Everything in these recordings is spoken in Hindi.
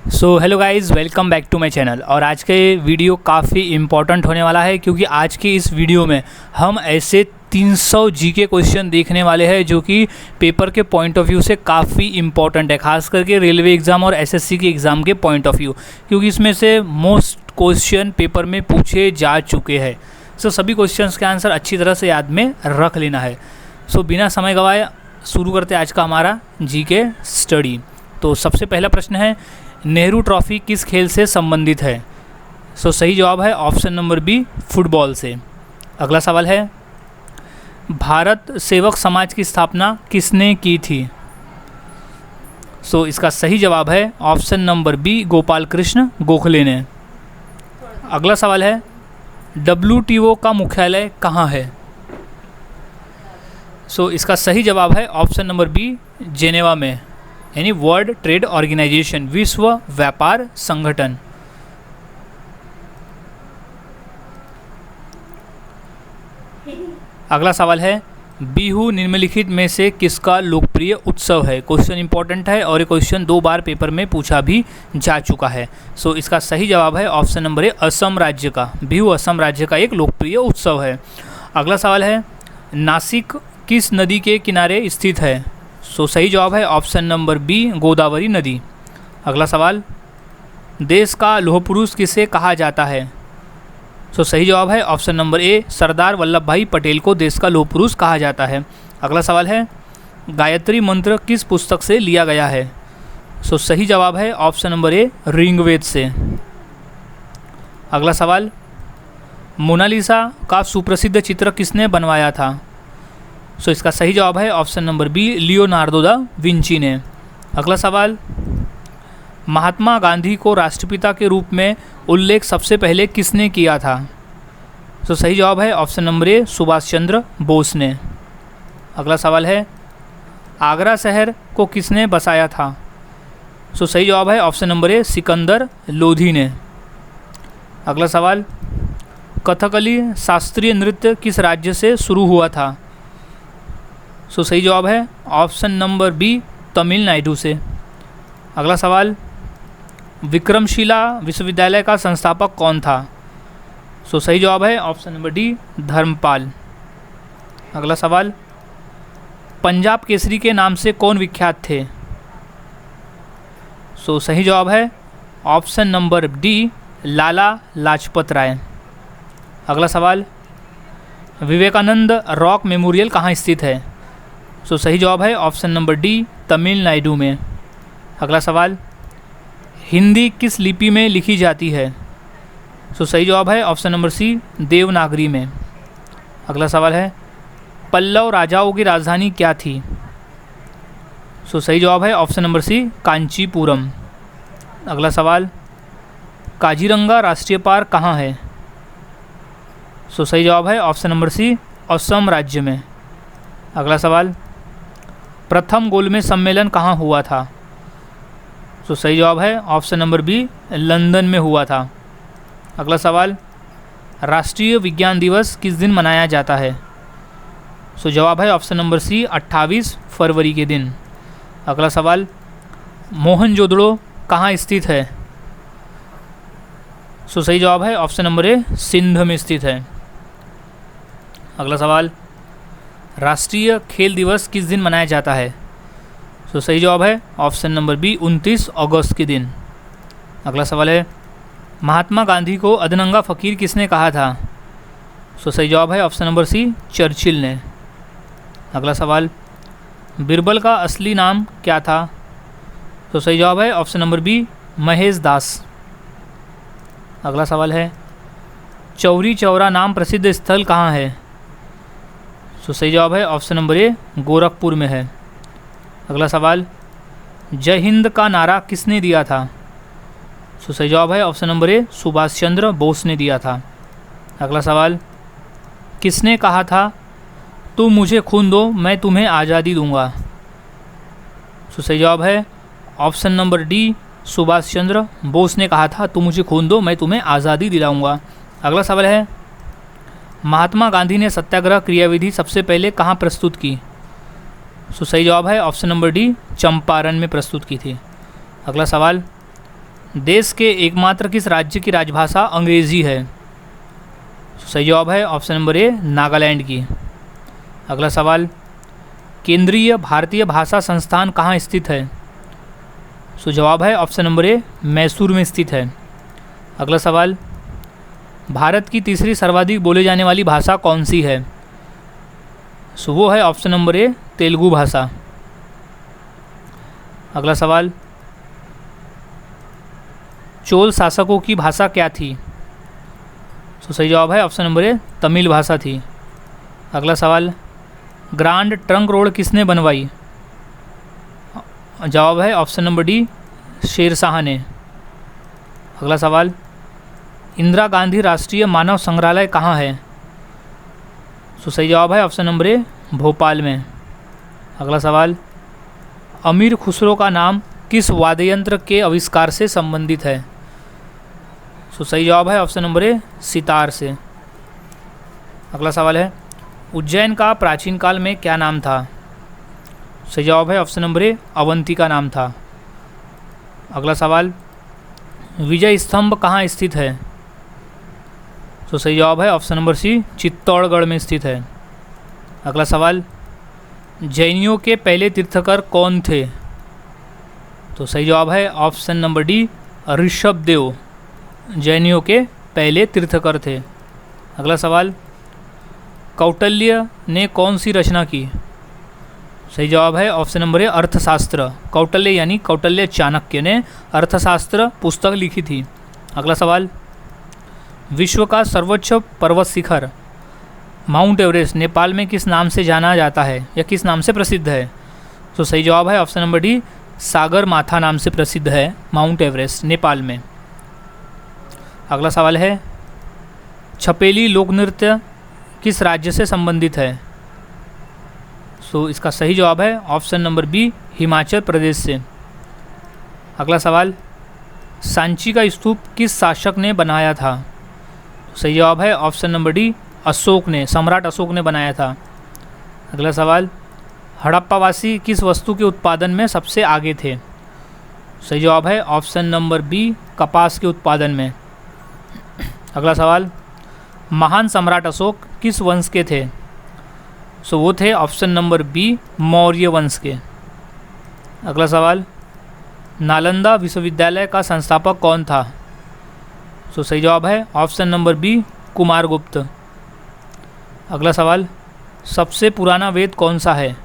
Hello guys, welcome back to my channel. और आज के वीडियो काफ़ी इम्पॉर्टेंट होने वाला है क्योंकि आज की इस वीडियो में हम ऐसे 300 जीके क्वेश्चन देखने वाले हैं जो कि पेपर के पॉइंट ऑफ व्यू से काफ़ी इम्पॉर्टेंट है, खास करके रेलवे एग्ज़ाम और एसएससी के एग्ज़ाम के पॉइंट ऑफ व्यू, क्योंकि इसमें से मोस्ट क्वेश्चन पेपर में पूछे जा चुके हैं। सभी क्वेश्चंस के आंसर अच्छी तरह से याद में रख लेना है। बिना समय गवाए शुरू करते आज का हमारा जीके स्टडी। तो सबसे पहला प्रश्न है, नेहरू ट्रॉफी किस खेल से संबंधित है? सही जवाब है ऑप्शन नंबर बी, फुटबॉल से। अगला सवाल है, भारत सेवक समाज की स्थापना किसने की थी? इसका सही जवाब है option number B, Gopal Krishna Gokhale ने। अगला सवाल है, WTO का मुख्यालय कहाँ है? इसका सही जवाब है ऑप्शन नंबर बी, जेनेवा में, यानी वर्ल्ड ट्रेड ऑर्गेनाइजेशन, विश्व व्यापार संगठन। अगला सवाल है, बिहू निम्नलिखित में से किसका लोकप्रिय उत्सव है? क्वेश्चन इंपॉर्टेंट है और ये क्वेश्चन 2 बार पेपर में पूछा भी जा चुका है। इसका सही जवाब है ऑप्शन नंबर ए, असम राज्य का। बिहू असम राज्य का एक लोकप्रिय उत्सव है। अगला सवाल है, नासिक किस नदी के किनारे स्थित है? सही जवाब है ऑप्शन नंबर बी, गोदावरी नदी। अगला सवाल, देश का लौह पुरुष किसे कहा जाता है? सही जवाब है ऑप्शन नंबर ए, सरदार वल्लभ भाई पटेल को देश का लौह पुरुष कहा जाता है। अगला सवाल है, गायत्री मंत्र किस पुस्तक से लिया गया है? सही जवाब है ऑप्शन नंबर ए, ऋग्वेद से। अगला सवाल, मोनालिसा का सुप्रसिद्ध चित्र किसने बनवाया था? इसका सही जवाब है option number B, Leonardo da Vinci ने। अगला सवाल, महात्मा गांधी को राष्ट्रपिता के रूप में उल्लेख सबसे पहले किसने किया था? सही जवाब है ऑप्शन नंबर ए, सुभाष चंद्र बोस ने। अगला सवाल है, आगरा शहर को किसने बसाया था? सही जवाब है ऑप्शन नंबर ए, सिकंदर लोधी ने। अगला सवाल, कथकली शास्त्रीय नृत्य किस राज्य से शुरू हुआ था? सही जवाब है ऑप्शन नंबर बी, तमिलनाडु से। अगला सवाल, विक्रमशिला विश्वविद्यालय का संस्थापक कौन था? सही जवाब है ऑप्शन नंबर डी, धर्मपाल। अगला सवाल, पंजाब केसरी के नाम से कौन विख्यात थे? सही जवाब है option number D, Lala Lajpat Rai. अगला सवाल, विवेकानंद रॉक मेमोरियल कहाँ स्थित है? सही जवाब है ऑप्शन नंबर डी, तमिलनाडु में। अगला सवाल, हिंदी किस लिपि में लिखी जाती है? सही जवाब है ऑप्शन नंबर सी, देवनागरी में। अगला सवाल है, पल्लव राजाओं की राजधानी क्या थी? सही जवाब है ऑप्शन नंबर सी, कांचीपुरम। अगला सवाल, काजीरंगा राष्ट्रीय पार्क कहाँ है? सही जवाब है ऑप्शन नंबर सी, असम राज्य में। अगला सवाल, प्रथम गोलमेज सम्मेलन कहाँ हुआ था? सही जवाब है ऑप्शन नंबर बी, लंदन में हुआ था। अगला सवाल, राष्ट्रीय विज्ञान दिवस किस दिन मनाया जाता है? जवाब है ऑप्शन नंबर सी, 28 फरवरी के दिन। अगला सवाल, मोहनजोदड़ो कहाँ स्थित है? सही जवाब है ऑप्शन नंबर ए, सिंध में स्थित है। अगला सवाल, राष्ट्रीय खेल दिवस किस दिन मनाया जाता है? सही जवाब है ऑप्शन नंबर बी, 29 अगस्त के दिन। अगला सवाल है, महात्मा गांधी को अधनंगा फ़कीर किसने कहा था? सही जवाब है ऑप्शन नंबर सी, चर्चिल ने। अगला सवाल, बिरबल का असली नाम क्या था? सही जवाब है ऑप्शन नंबर बी, महेश दास। अगला सवाल है, चौरी चौरा नाम प्रसिद्ध स्थल कहाँ है? सही जवाब है ऑप्शन नंबर ए, गोरखपुर में है। अगला सवाल, जय हिंद का नारा किसने दिया था? सही जवाब है ऑप्शन नंबर ए, सुभाष चंद्र बोस ने दिया था। अगला सवाल, किसने कहा था तुम मुझे खून दो मैं तुम्हें आज़ादी दूंगा? सही जवाब है option number D, Subhash Chandra Bose ने कहा था तुम मुझे खून दो मैं तुम्हें आज़ादी दिलाऊंगा। अगला सवाल है, महात्मा गांधी ने सत्याग्रह क्रियाविधि सबसे पहले कहाँ प्रस्तुत की? सही जवाब है ऑप्शन नंबर डी, चंपारण में प्रस्तुत की थी। अगला सवाल, देश के एकमात्र किस राज्य की राजभाषा अंग्रेज़ी है? सही जवाब है ऑप्शन नंबर ए, नागालैंड की। अगला सवाल, केंद्रीय भारतीय भाषा संस्थान कहाँ स्थित है? सो जवाब है ऑप्शन नंबर ए, मैसूर में स्थित है। अगला सवाल, भारत की तीसरी सर्वाधिक बोले जाने वाली भाषा कौन सी है? सो वो है ऑप्शन नंबर ए, तेलुगु भाषा। अगला सवाल, चोल शासकों की भाषा क्या थी? सो सही जवाब है ऑप्शन नंबर ए, तमिल भाषा थी। अगला सवाल, ग्रांड ट्रंक रोड किसने बनवाई? जवाब है ऑप्शन नंबर डी, शेरशाह ने। अगला सवाल, इंदिरा गांधी राष्ट्रीय मानव संग्रहालय कहाँ है? सो सही जवाब है ऑप्शन नंबर ए, भोपाल में। अगला सवाल, अमीर खुसरो का नाम किस वाद्य के आविष्कार से संबंधित है? सो सही जवाब है ऑप्शन नंबर ए, सितार से। अगला सवाल है, उज्जैन का प्राचीन काल में क्या नाम था? सही जवाब है ऑप्शन नंबर ए, अवंती का नाम था। अगला सवाल, विजय स्तंभ कहाँ स्थित है? तो सही जवाब है ऑप्शन नंबर सी, चित्तौड़गढ़ में स्थित है। अगला सवाल, जैनियों के पहले तीर्थकर कौन थे? तो सही जवाब है ऑप्शन नंबर डी, ऋषभदेव जैनियों के पहले तीर्थकर थे। अगला सवाल, कौटिल्य ने कौन सी रचना की? सही जवाब है ऑप्शन नंबर ए, अर्थशास्त्र। कौटिल्य यानी कौटिल्य चाणक्य ने अर्थशास्त्र पुस्तक लिखी थी। अगला सवाल, विश्व का सर्वोच्च पर्वत शिखर माउंट एवरेस्ट नेपाल में किस नाम से जाना जाता है या किस नाम से प्रसिद्ध है? तो सही जवाब है ऑप्शन नंबर डी, सागर माथा नाम से प्रसिद्ध है माउंट एवरेस्ट नेपाल में। अगला सवाल है, छपेली लोक नृत्य किस राज्य से संबंधित है? सो इसका सही जवाब है option number B, Himachal Pradesh से। अगला सवाल, सांची का स्तूप किस शासक ने बनाया था? सही जवाब है ऑप्शन नंबर डी, अशोक ने, सम्राट अशोक ने बनाया था। अगला सवाल, हड़प्पावासी किस वस्तु के उत्पादन में सबसे आगे थे? सही जवाब है ऑप्शन नंबर बी, कपास के उत्पादन में। अगला सवाल, महान सम्राट अशोक किस वंश के थे? सो वो थे ऑप्शन नंबर बी, मौर्य वंश के। अगला सवाल, नालंदा विश्वविद्यालय का संस्थापक कौन था? सो सही जवाब है ऑप्शन नंबर बी, कुमारगुप्त। अगला सवाल, सबसे पुराना वेद कौन सा है?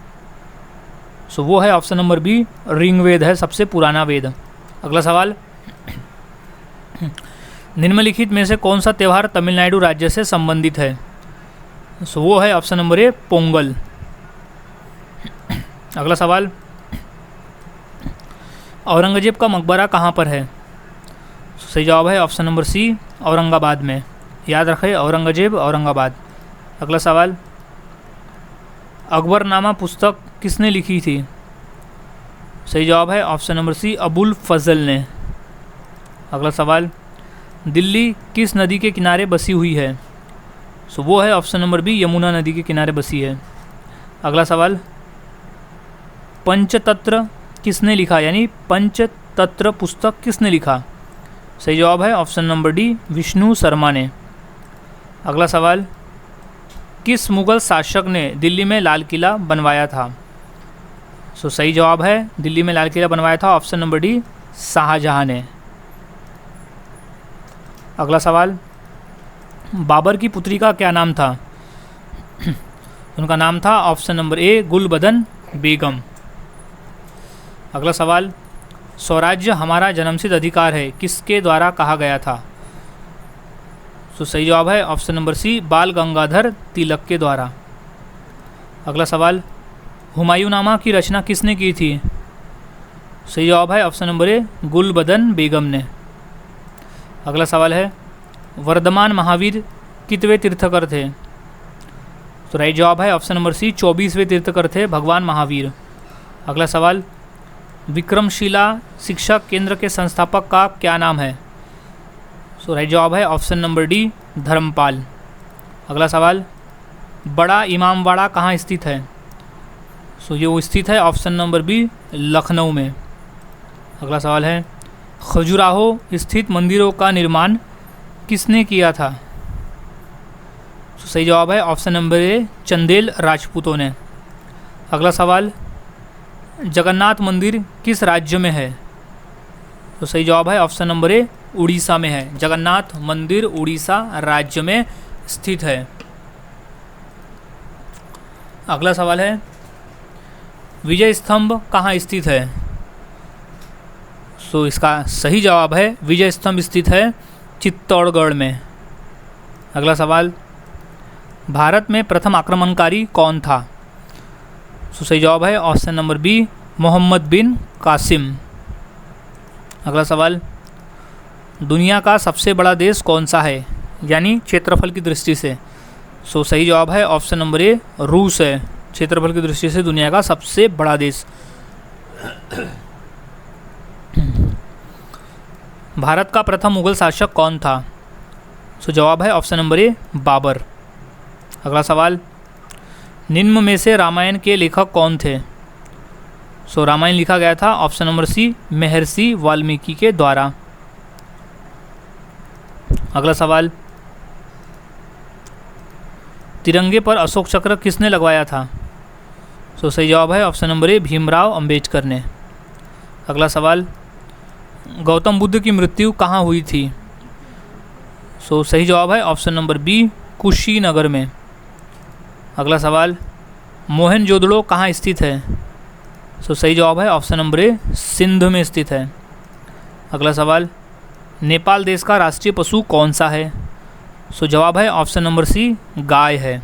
सो वो है ऑप्शन नंबर बी, ऋग्वेद है सबसे पुराना वेद। अगला सवाल, निम्नलिखित में से कौन सा त्यौहार तमिलनाडु राज्य से संबंधित है? सो वो है ऑप्शन नंबर ए, पोंगल। अगला सवाल, औरंगजेब का मकबरा कहाँ पर है? सही जवाब है ऑप्शन नंबर सी, औरंगाबाद में। याद रखें, औरंगजेब, औरंगाबाद। अगला सवाल, अकबरनामा पुस्तक किसने लिखी थी? सही जवाब है ऑप्शन नंबर सी, अबुल फजल ने। अगला सवाल, दिल्ली किस नदी के किनारे बसी हुई है? सो वो है ऑप्शन नंबर बी, यमुना नदी के किनारे बसी है। अगला सवाल, पंचतंत्र किसने लिखा, यानी पंचतंत्र पुस्तक किसने लिखा? सही जवाब है option number D, Vishnu Sharma ने। अगला सवाल, किस मुगल शासक ने दिल्ली में लाल किला बनवाया था? सो सही जवाब है, दिल्ली में लाल किला बनवाया था ऑप्शन नंबर डी, शाहजहां ने। अगला सवाल, बाबर की पुत्री का क्या नाम था? उनका नाम था ऑप्शन नंबर ए, गुलबदन बेगम। अगला सवाल, स्वराज्य हमारा जन्मसिद्ध अधिकार है किसके द्वारा कहा गया था? तो सही जवाब है ऑप्शन नंबर सी, बाल गंगाधर तिलक के द्वारा। अगला सवाल, हुमायूंनामा की रचना किसने की थी? सही जवाब है ऑप्शन नंबर ए, गुलबदन बेगम ने। अगला सवाल है, वर्धमान महावीर कितवें तीर्थकर थे? तो राइट जवाब है ऑप्शन नंबर सी, 24वें तीर्थकर थे भगवान महावीर। अगला सवाल, विक्रमशिला शिक्षा केंद्र के संस्थापक का क्या नाम है? सो राइट जवाब है ऑप्शन नंबर डी, धर्मपाल। अगला सवाल, बड़ा इमामबाड़ा कहाँ स्थित है? सो ये वो स्थित है ऑप्शन नंबर बी, लखनऊ में। अगला सवाल है, खजुराहो स्थित मंदिरों का निर्माण किसने किया था? तो सही जवाब है ऑप्शन नंबर ए, चंदेल राजपूतों ने। अगला सवाल, जगन्नाथ मंदिर किस राज्य में है? तो सही जवाब है ऑप्शन नंबर ए, उड़ीसा में है। जगन्नाथ मंदिर उड़ीसा राज्य में स्थित है। अगला सवाल है, विजय स्तंभ कहाँ स्थित है? सो इसका सही जवाब है विजय स्तंभ स्थित है चित्तौड़गढ़ में। अगला सवाल, भारत में प्रथम आक्रमणकारी कौन था? सो सही जवाब है ऑप्शन नंबर बी, मोहम्मद बिन कासिम। अगला सवाल, दुनिया का सबसे बड़ा देश कौन सा है, यानी क्षेत्रफल की दृष्टि से? सो सही जवाब है ऑप्शन नंबर ए, रूस है। क्षेत्रफल की दृष्टि से दुनिया का सबसे बड़ा देश। भारत का प्रथम मुगल शासक कौन था? सो जवाब है ऑप्शन नंबर ए, बाबर। अगला सवाल, निम्न में से रामायण के लेखक कौन थे? सो रामायण लिखा गया था ऑप्शन नंबर सी, महर्षि वाल्मीकि के द्वारा। अगला सवाल, तिरंगे पर अशोक चक्र किसने लगवाया था? सो सही जवाब है ऑप्शन नंबर ए, भीमराव अंबेडकर ने। अगला सवाल, गौतम बुद्ध की मृत्यु कहाँ हुई थी? सो सही जवाब है ऑप्शन नंबर बी, कुशीनगर में। अगला सवाल, मोहनजोदड़ो कहाँ स्थित है? सो सही जवाब है ऑप्शन नंबर ए, सिंध में स्थित है। अगला सवाल, नेपाल देश का राष्ट्रीय पशु कौन सा है? सो जवाब है ऑप्शन नंबर सी, गाय है।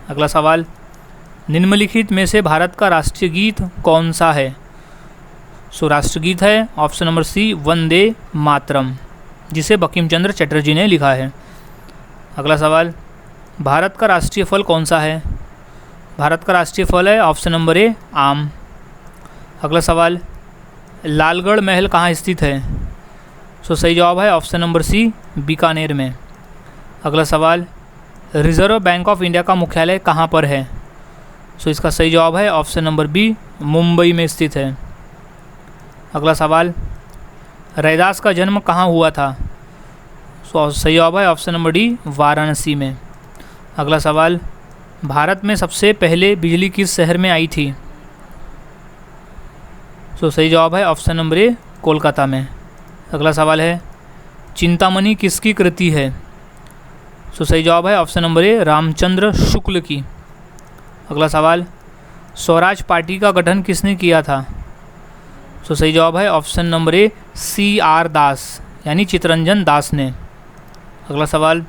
अगला सवाल, निम्नलिखित में से भारत का राष्ट्रीय गीत कौन सा है? सो राष्ट्रगीत है ऑप्शन नंबर सी, वंदे मातरम, जिसे बंकिम चंद्र चटर्जी ने लिखा है। अगला सवाल, भारत का राष्ट्रीय फल कौन सा है? भारत का राष्ट्रीय फल है ऑप्शन नंबर ए, आम। अगला सवाल, लालगढ़ महल कहाँ स्थित है? सो सही जवाब है ऑप्शन नंबर सी, बीकानेर में। अगला सवाल, रिजर्व बैंक ऑफ इंडिया का मुख्यालय कहाँ पर है? सो इसका सही जवाब है ऑप्शन नंबर बी, मुंबई में स्थित है। अगला सवाल, रैदास का जन्म कहाँ हुआ था? सो सही जवाब है ऑप्शन नंबर डी, वाराणसी में। अगला सवाल, भारत में सबसे पहले बिजली किस शहर में आई थी? सो सही जवाब है ऑप्शन नंबर ए, कोलकाता में। अगला सवाल है, चिंतामणि किसकी कृति है? सो सही जवाब है ऑप्शन नंबर ए, रामचंद्र शुक्ल की। अगला सवाल, स्वराज पार्टी का गठन किसने किया था? सो सही जवाब है ऑप्शन नंबर ए, CR दास, यानी चितरंजन दास ने। अगला सवाल,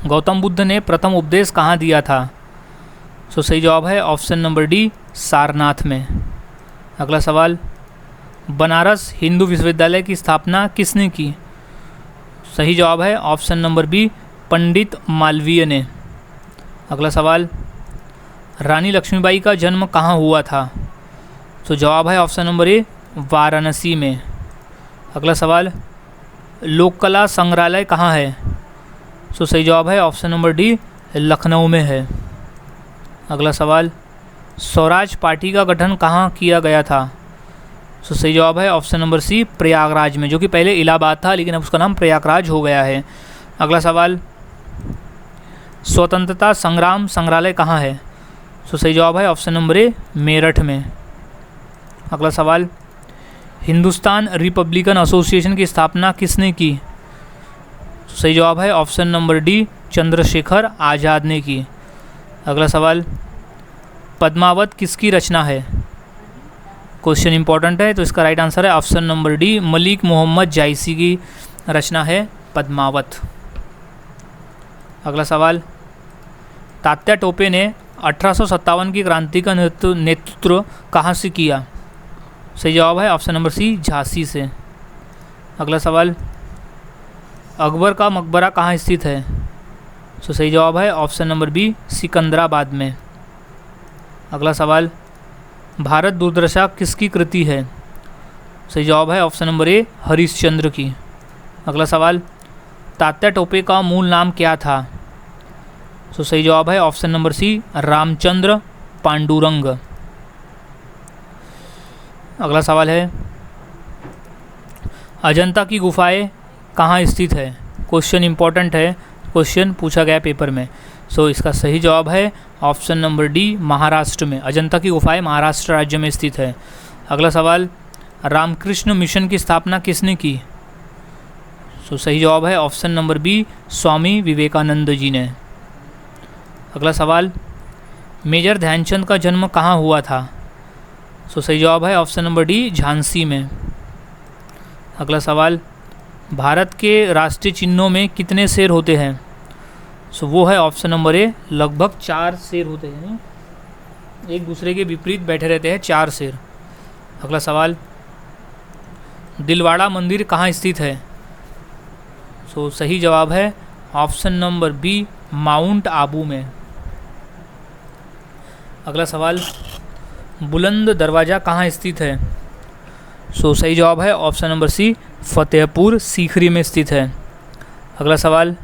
गौतम बुद्ध ने प्रथम उपदेश कहाँ दिया था? सो सही जवाब है ऑप्शन नंबर डी, सारनाथ में। अगला सवाल, बनारस हिंदू विश्वविद्यालय की स्थापना किसने की? सही जवाब है ऑप्शन नंबर बी, पंडित मालवीय ने। अगला सवाल, रानी लक्ष्मीबाई का जन्म कहाँ हुआ था? तो जवाब है ऑप्शन नंबर ए, वाराणसी में। अगला सवाल, लोक कला संग्रहालय कहाँ है? तो सही जवाब है ऑप्शन नंबर डी, लखनऊ में है। अगला सवाल, स्वराज पार्टी का गठन कहाँ किया गया था? तो सही जवाब है ऑप्शन नंबर सी, प्रयागराज में, जो कि पहले इलाहाबाद था लेकिन अब उसका नाम प्रयागराज हो गया है। अगला सवाल, स्वतंत्रता संग्राम संग्रहालय कहाँ है? तो सही जवाब है ऑप्शन नंबर ए, मेरठ में। अगला सवाल, हिंदुस्तान रिपब्लिकन एसोसिएशन की स्थापना किसने की? तो सही जवाब है option number D, Chandrashekhar Azad ने की। अगला सवाल, पद्मावत किसकी रचना है? क्वेश्चन इंपॉर्टेंट है, तो इसका राइट आंसर है option number D, Malik Mohammad Jayasi की रचना है पद्मावत। अगला सवाल, तात्या टोपे ने 1857 की क्रांति का नेतृत्व कहाँ से किया? सही जवाब है ऑप्शन नंबर सी, झांसी से। अगला सवाल, अकबर का मकबरा कहाँ स्थित है? तो सही जवाब है ऑप्शन नंबर बी, सिकंदराबाद में। अगला सवाल, भारत दुर्दशा किसकी कृति है? सही जवाब है ऑप्शन नंबर ए, हरिश्चंद्र की। अगला सवाल, तात्या टोपे का मूल नाम क्या था? तो सही जवाब है option number C, Ramchandra Pandurang. अगला सवाल है, अजंता की गुफाएं कहाँ स्थित है? क्वेश्चन इंपॉर्टेंट है, क्वेश्चन पूछा गया पेपर में। सो इसका सही जवाब है ऑप्शन नंबर डी, महाराष्ट्र में। अजंता की गुफाएं महाराष्ट्र राज्य में स्थित है। अगला सवाल, रामकृष्ण मिशन की स्थापना किसने की? सो सही जवाब है option number B, Swami Vivekananda ji ने। अगला सवाल, मेजर ध्यानचंद का जन्म कहाँ हुआ था? सो सही जवाब है ऑप्शन नंबर डी, झांसी में। अगला सवाल, भारत के राष्ट्रीय चिन्हों में कितने शेर होते हैं? सो वो है ऑप्शन नंबर ए, लगभग 4 शेर होते हैं, एक दूसरे के विपरीत बैठे रहते हैं 4 शेर। अगला सवाल, दिलवाड़ा मंदिर कहाँ स्थित है? सो सही जवाब है option number B, Mount Abu में। अगला सवाल, बुलंद दरवाज़ा कहाँ स्थित है? सो सही जवाब है option number C, Fatehpur Sikri में स्थित है। अगला सवाल,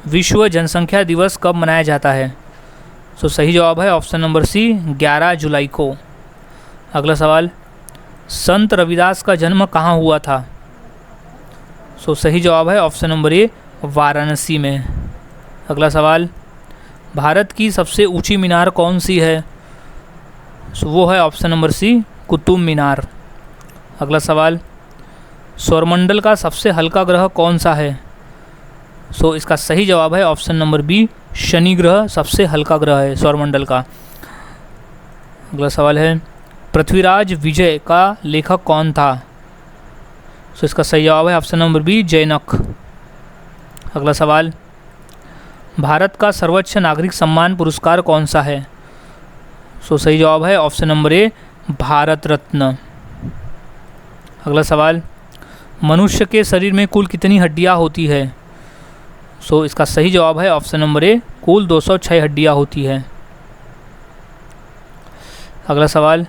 विश्व जनसंख्या दिवस कब मनाया जाता है? सो सही जवाब है ऑप्शन नंबर सी, 11 जुलाई को। अगला सवाल, संत रविदास का जन्म कहाँ हुआ था? सो सही जवाब है ऑप्शन नंबर ए, वाराणसी में। अगला सवाल, भारत की सबसे ऊंची मीनार कौन सी है? सो वो है ऑप्शन नंबर सी, कुतुब मीनार। अगला सवाल, सौरमंडल का सबसे हल्का ग्रह कौन सा है? सो इसका सही जवाब है ऑप्शन नंबर बी, शनि ग्रह सबसे हल्का ग्रह है सौरमंडल का। अगला सवाल है, पृथ्वीराज विजय का लेखक कौन था? सो इसका सही जवाब है ऑप्शन नंबर बी, जैनक। अगला सवाल, भारत का सर्वोच्च नागरिक सम्मान पुरस्कार कौन सा है? सो सही जवाब है ऑप्शन नंबर ए, भारत रत्न। अगला सवाल, मनुष्य के शरीर में कुल कितनी हड्डियां होती है? सो इसका सही जवाब है ऑप्शन नंबर ए, कुल 206 हड्डियां होती है। अगला सवाल,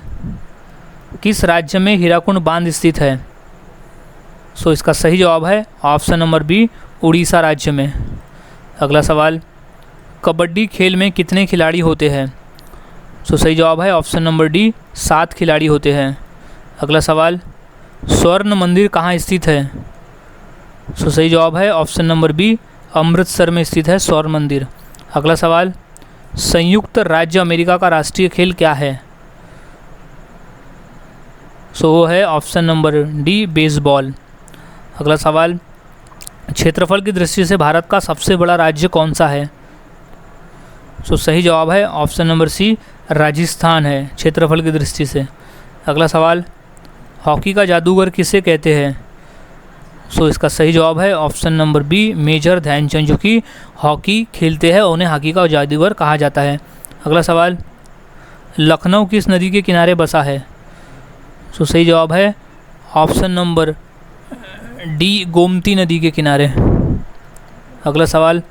किस राज्य में हीराकुंड बांध स्थित है? सो इसका सही जवाब है ऑप्शन नंबर बी, उड़ीसा राज्य में। अगला सवाल, कबड्डी खेल में कितने खिलाड़ी होते हैं? सो सही जवाब है ऑप्शन नंबर डी, 7 खिलाड़ी होते हैं। अगला सवाल, स्वर्ण मंदिर कहाँ स्थित है? सो सही जवाब है ऑप्शन नंबर बी, अमृतसर में स्थित है स्वर्ण मंदिर। अगला सवाल, संयुक्त राज्य अमेरिका का राष्ट्रीय खेल क्या है? सो वो है ऑप्शन नंबर डी, बेसबॉल। अगला सवाल, क्षेत्रफल की दृष्टि से भारत का सबसे बड़ा राज्य कौन सा है? सो सही जवाब है ऑप्शन नंबर सी, राजस्थान है क्षेत्रफल की दृष्टि से। अगला सवाल, हॉकी का जादूगर किसे कहते हैं? सो इसका सही जवाब है option number B, Major Dhyanchand, जो कि हॉकी खेलते हैं, उन्हें हॉकी का जादूगर कहा जाता है। अगला सवाल, लखनऊ किस नदी के किनारे बसा है? सो सही जवाब है ऑप्शन नंबर डी, गोमती नदी के किनारे। अगला सवाल,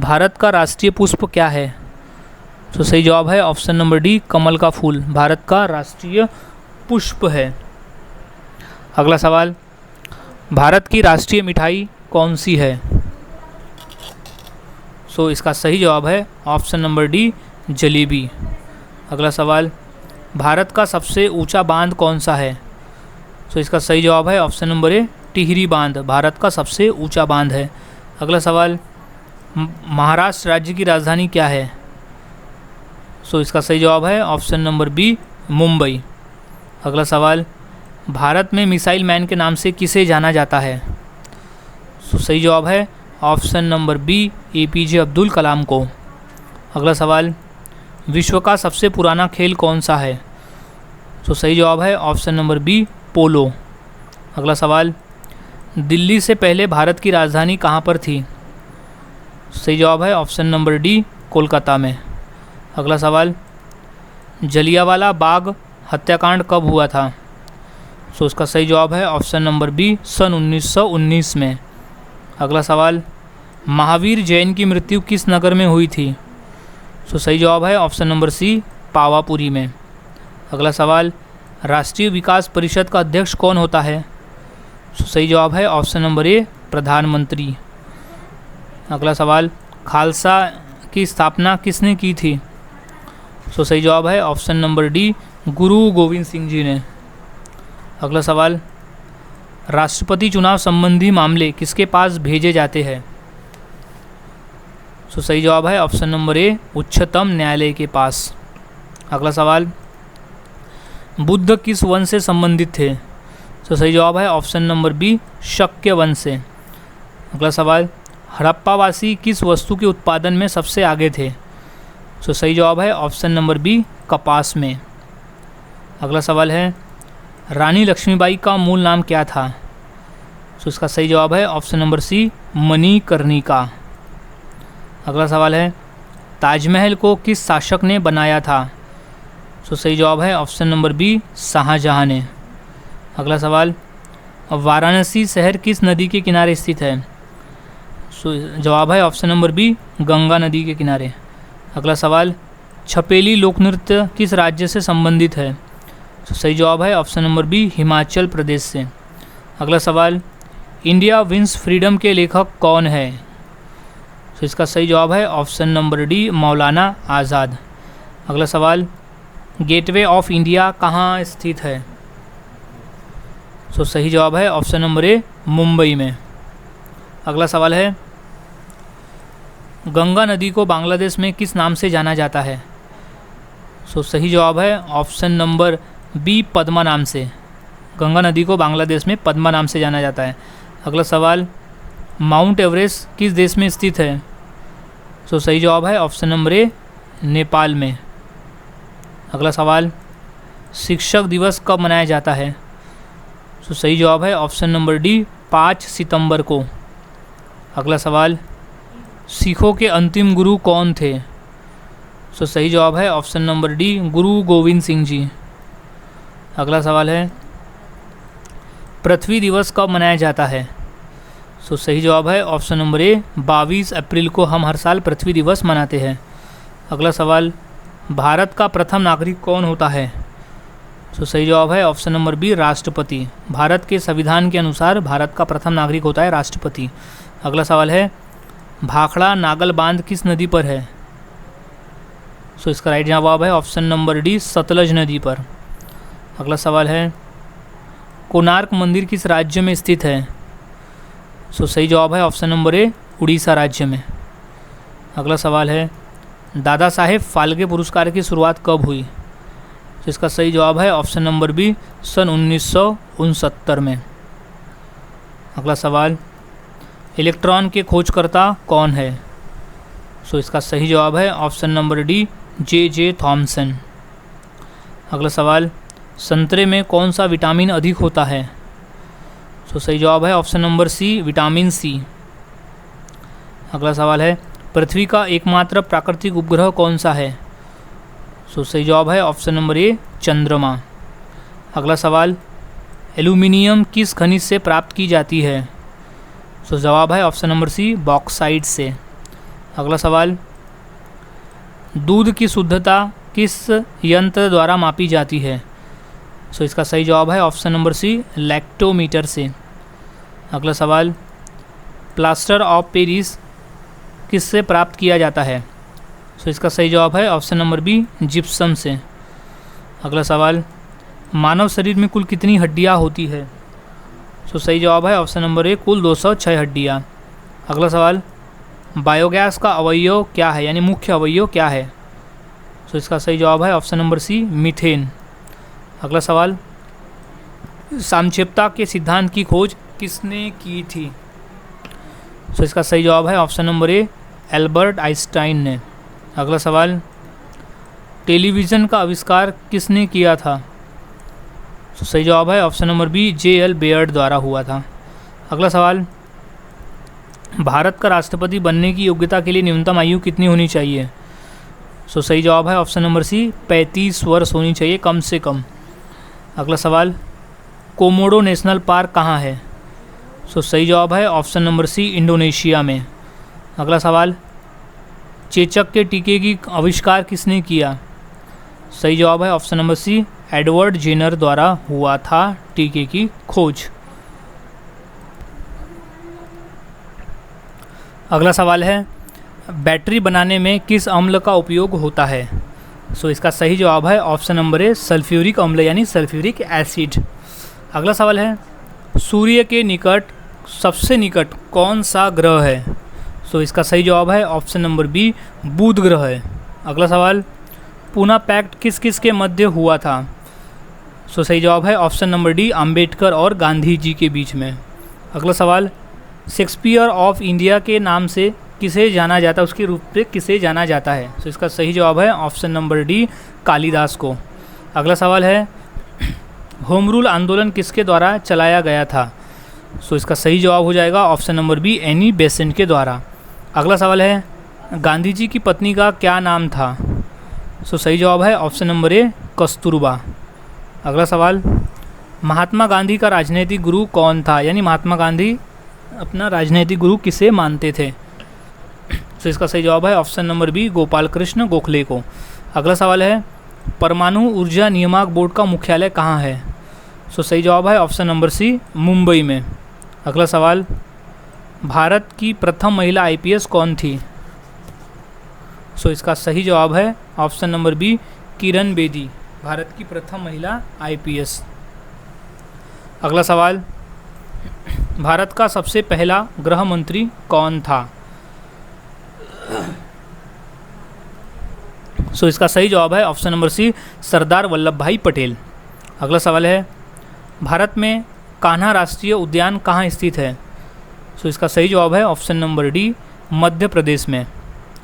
भारत का राष्ट्रीय पुष्प क्या है? तो सही जवाब है ऑप्शन नंबर डी, कमल का फूल भारत का राष्ट्रीय पुष्प है। अगला सवाल, भारत की राष्ट्रीय मिठाई कौन सी है? सो इसका सही जवाब है ऑप्शन नंबर डी, जलेबी। अगला सवाल, भारत का सबसे ऊंचा बांध कौन सा है? सो इसका सही जवाब है ऑप्शन नंबर ए, टिहरी बांध भारत का सबसे ऊंचा बांध है। अगला सवाल, महाराष्ट्र राज्य की राजधानी क्या है? सो इसका सही जवाब है ऑप्शन नंबर बी, मुंबई। अगला सवाल, भारत में मिसाइल मैन के नाम से किसे जाना जाता है? सो सही जवाब है ऑप्शन नंबर बी, एपीजे अब्दुल कलाम को। अगला सवाल, विश्व का सबसे पुराना खेल कौन सा है? सो सही जवाब है ऑप्शन नंबर बी, पोलो। अगला सवाल, दिल्ली से पहले भारत की राजधानी कहाँ पर थी? सही जवाब है ऑप्शन नंबर डी, कोलकाता में। अगला सवाल, जलियांवाला बाग हत्याकांड कब हुआ था? सो इसका सही जवाब है ऑप्शन नंबर बी, सन 1919 में। अगला सवाल, महावीर जैन की मृत्यु किस नगर में हुई थी? सो सही जवाब है ऑप्शन नंबर सी, पावापुरी में। अगला सवाल, राष्ट्रीय विकास परिषद का अध्यक्ष कौन होता है? सो सही जवाब है ऑप्शन नंबर ए, प्रधानमंत्री। अगला सवाल, खालसा की स्थापना किसने की थी? सो सही जवाब है ऑप्शन नंबर डी, गुरु गोविंद सिंह जी ने। अगला सवाल, राष्ट्रपति चुनाव संबंधी मामले किसके पास भेजे जाते हैं? सो सही जवाब है ऑप्शन नंबर ए, उच्चतम न्यायालय के पास। अगला सवाल, बुद्ध किस वंश से संबंधित थे? सो सही जवाब है ऑप्शन नंबर बी, शक्य वंश से। अगला सवाल, हड़प्पावासी किस वस्तु के उत्पादन में सबसे आगे थे? सो सही जवाब है ऑप्शन नंबर बी, कपास में। अगला सवाल है, रानी लक्ष्मीबाई का मूल नाम क्या था? सो इसका सही जवाब है ऑप्शन नंबर सी, मणिकर्णिका। अगला सवाल है, ताजमहल को किस शासक ने बनाया था? सो सही जवाब है ऑप्शन नंबर बी, शाहजहां ने। अगला सवाल, वाराणसी शहर किस नदी के किनारे स्थित है? सो जवाब है ऑप्शन नंबर बी, गंगा नदी के किनारे। अगला सवाल, छपेली लोकनृत्य किस राज्य से संबंधित है? तो सही जवाब है option number B, Himachal Pradesh से। अगला सवाल, इंडिया विंस फ्रीडम के लेखक कौन है? तो इसका सही जवाब है ऑप्शन नंबर डी, मौलाना आज़ाद। अगला सवाल, गेटवे ऑफ इंडिया कहाँ स्थित है? तो सही जवाब है ऑप्शन नंबर ए, मुंबई में। अगला सवाल है, गंगा नदी को बांग्लादेश में किस नाम से जाना जाता है? सो सही जवाब है ऑप्शन नंबर बी, पद्मा नाम से। गंगा नदी को बांग्लादेश में पद्मा नाम से जाना जाता है। अगला सवाल, माउंट एवरेस्ट किस देश में स्थित है? सो सही जवाब है ऑप्शन नंबर ए, नेपाल में। अगला सवाल, शिक्षक दिवस कब मनाया जाता है? सो सही जवाब है ऑप्शन नंबर डी, 5 सितंबर को। अगला सवाल, सिखों के अंतिम गुरु कौन थे? सो सही जवाब है ऑप्शन नंबर डी, गुरु गोविंद सिंह जी। अगला सवाल है, पृथ्वी दिवस कब मनाया जाता है? सो सही जवाब है ऑप्शन नंबर ए, 22 अप्रैल को हम हर साल पृथ्वी दिवस मनाते हैं। अगला सवाल, भारत का प्रथम नागरिक कौन होता है? सो सही जवाब है ऑप्शन नंबर बी, राष्ट्रपति। भारत के संविधान के अनुसार भारत का प्रथम नागरिक होता है राष्ट्रपति। अगला सवाल है, भाखड़ा नागल बांध किस नदी पर है? सो इसका राइट जवाब है ऑप्शन नंबर डी, सतलज नदी पर। अगला सवाल है, कोणार्क मंदिर किस राज्य में स्थित है? सो सही जवाब है ऑप्शन नंबर ए, उड़ीसा राज्य में। अगला सवाल है, दादा साहेब फाल्के पुरस्कार की शुरुआत कब हुई? तो इसका सही जवाब है ऑप्शन नंबर बी, सन 1969 में। अगला सवाल, इलेक्ट्रॉन के खोजकर्ता कौन है? सो इसका सही जवाब है option number D, J Thomson. अगला सवाल, संतरे में कौन सा विटामिन अधिक होता है? सो सही जवाब है option number C, vitamin C. अगला सवाल है, पृथ्वी का एकमात्र प्राकृतिक उपग्रह कौन सा है? सो सही जवाब है ऑप्शन नंबर ए, चंद्रमा। अगला सवाल, एल्यूमिनियम किस खनिज से प्राप्त की जाती है? सो जवाब है ऑप्शन नंबर सी, बॉक्साइट से। अगला सवाल, दूध की शुद्धता किस यंत्र द्वारा मापी जाती है? सो इसका सही जवाब है ऑप्शन नंबर सी, लैक्टोमीटर से। अगला सवाल, प्लास्टर ऑफ पेरिस किससे प्राप्त किया जाता है? सो इसका सही जवाब है ऑप्शन नंबर बी, जिप्सम से। अगला सवाल, मानव शरीर में कुल कितनी हड्डियां होती है? सो सही जवाब है ऑप्शन नंबर ए, कुल 206 हड्डियां। अगला सवाल, बायोगैस का अवयव क्या है, यानी मुख्य अवयव क्या है? सो इसका सही जवाब है ऑप्शन नंबर सी, मीथेन। अगला सवाल, सामचेप्ता के सिद्धांत की खोज किसने की थी? सो इसका सही जवाब है ऑप्शन नंबर ए, एल्बर्ट आइंस्टाइन ने। अगला सवाल, टेलीविज़न का आविष्कार किसने किया था? तो सही जवाब है ऑप्शन नंबर बी, जे.एल. बेयर्ड द्वारा हुआ था। अगला सवाल, भारत का राष्ट्रपति बनने की योग्यता के लिए न्यूनतम आयु कितनी होनी चाहिए? सो सही जवाब है ऑप्शन नंबर सी, 35 वर्ष होनी चाहिए कम से कम। अगला सवाल, कोमोडो नेशनल पार्क कहाँ है? सो सही जवाब है ऑप्शन नंबर सी, इंडोनेशिया में। अगला सवाल, चेचक के टीके की आविष्कार किसने किया? सही जवाब है option number C, Edward Jenner द्वारा हुआ था टीके की खोज। अगला सवाल है, बैटरी बनाने में किस अम्ल का उपयोग होता है? सो इसका सही जवाब है ऑप्शन नंबर ए, सल्फ्यूरिक अम्ल यानी सल्फ्यूरिक एसिड। अगला सवाल है, सूर्य के निकट सबसे निकट कौन सा ग्रह है? सो इसका सही जवाब है ऑप्शन नंबर बी, बुध ग्रह है। अगला सवाल, पूना पैक्ट किस किस के मध्य हुआ था? सो सही जवाब है ऑप्शन नंबर डी, अंबेडकर और गांधी जी के बीच में। अगला सवाल, शेक्सपियर ऑफ इंडिया के नाम से किसे जाना जाता है, उसके रूप में किसे जाना जाता है? सो इसका सही जवाब है ऑप्शन नंबर डी, कालिदास को। अगला सवाल है, होम रूल आंदोलन किसके द्वारा चलाया गया था? सो इसका सही जवाब हो जाएगा option number B, Annie Besant के द्वारा। अगला सवाल है, गांधी जी की पत्नी का क्या नाम था? सो सही जवाब है ऑप्शन नंबर ए, कस्तूरबा। अगला सवाल, महात्मा गांधी का राजनीतिक गुरु कौन था? यानी महात्मा गांधी अपना राजनीतिक गुरु किसे मानते थे? सो इसका सही जवाब है option number B, Gopal Krishna Gokhale को। अगला सवाल है, परमाणु ऊर्जा नियामक बोर्ड का मुख्यालय कहाँ है? सो सही जवाब है ऑप्शन नंबर सी, मुंबई में। अगला सवाल, भारत की प्रथम महिला आईपीएस कौन थी? सो इसका सही जवाब है option number B, Kiran Bedi, Bharat की प्रथम महिला आईपीएस। अगला सवाल, भारत का सबसे पहला गृह मंत्री कौन था? सो इसका सही जवाब है ऑप्शन नंबर सी, सरदार वल्लभ भाई पटेल। अगला सवाल है, भारत में कान्हा राष्ट्रीय उद्यान कहाँ स्थित है? सो इसका सही जवाब है option number D, Madhya Pradesh में।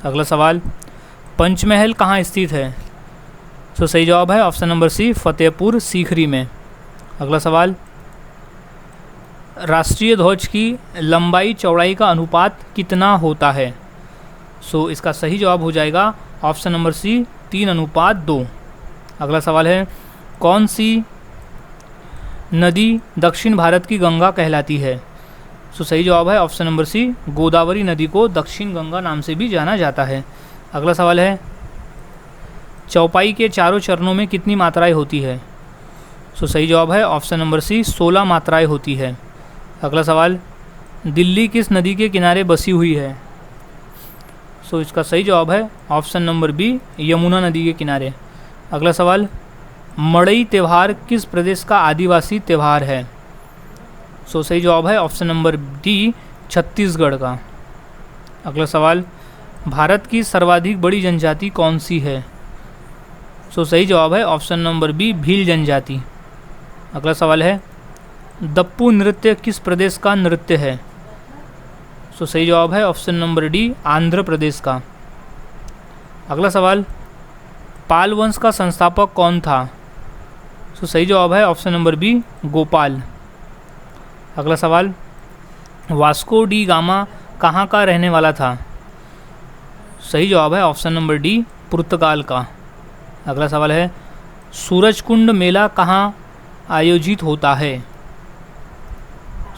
अगला सवाल, पंचमहल कहाँ स्थित है? सो सही जवाब है option number C, Fatehpur Sikri में। अगला सवाल, राष्ट्रीय ध्वज की लंबाई चौड़ाई का अनुपात कितना होता है? सो इसका सही जवाब हो जाएगा ऑप्शन नंबर सी, 3:2। अगला सवाल है, कौन सी नदी दक्षिण भारत की गंगा कहलाती है? सो सही जवाब है ऑप्शन नंबर सी, गोदावरी नदी को दक्षिण गंगा नाम से भी जाना जाता है। अगला सवाल है, चौपाई के चारों चरणों में कितनी मात्राएं होती है? सो सही जवाब है ऑप्शन नंबर सी, 16 मात्राएं होती है। अगला सवाल, दिल्ली किस नदी के किनारे बसी हुई है? सो इसका सही जवाब है ऑप्शन नंबर बी, यमुना नदी के किनारे। अगला सवाल, मड़ई त्यौहार किस प्रदेश का आदिवासी त्यौहार है? सो सही जवाब है ऑप्शन नंबर डी, छत्तीसगढ़ का। अगला सवाल, भारत की सर्वाधिक बड़ी जनजाति कौन सी है? सो सही जवाब है ऑप्शन नंबर बी, भील जनजाति। अगला सवाल है, दप्पू नृत्य किस प्रदेश का नृत्य है? सो सही जवाब है option number D, Andhra Pradesh का। अगला सवाल, पाल वंश का संस्थापक कौन था? सो सही जवाब है ऑप्शन नंबर बी, गोपाल। अगला सवाल, वास्को डी गामा कहाँ का रहने वाला था? सही जवाब है ऑप्शन नंबर डी, पुर्तगाल का। अगला सवाल है, सूरजकुंड मेला कहाँ आयोजित होता है?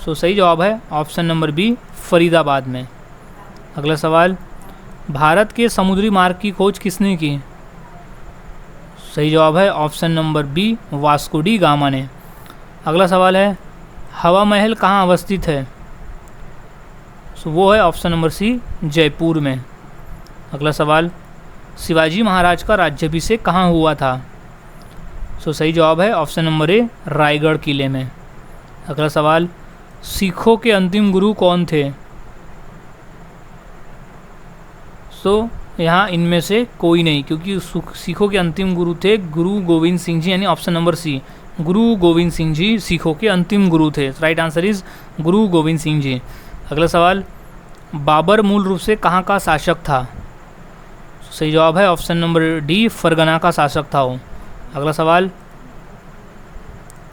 सो सही जवाब है ऑप्शन नंबर बी, फरीदाबाद में। अगला सवाल, भारत के समुद्री मार्ग की खोज किसने की? सही जवाब है option number B, Vasco da Gama ने। अगला सवाल है, हवा महल कहाँ अवस्थित है? सो वो है ऑप्शन नंबर सी, जयपुर में। अगला सवाल, शिवाजी महाराज का राज्याभिषेक कहाँ हुआ था? सो सही जवाब है ऑप्शन नंबर ए, रायगढ़ किले में। अगला सवाल, सिखों के अंतिम गुरु कौन थे? सो यहाँ इनमें से कोई नहीं, क्योंकि सिखों के अंतिम गुरु थे गुरु गोविंद सिंह जी, यानी ऑप्शन नंबर सी, गुरु गोविंद सिंह जी सिखों के अंतिम गुरु थे। राइट आंसर इज गुरु गोविंद सिंह जी। अगला सवाल, बाबर मूल रूप से कहाँ का शासक था? सही जवाब है ऑप्शन नंबर डी, फरगना का शासक था वो। अगला सवाल,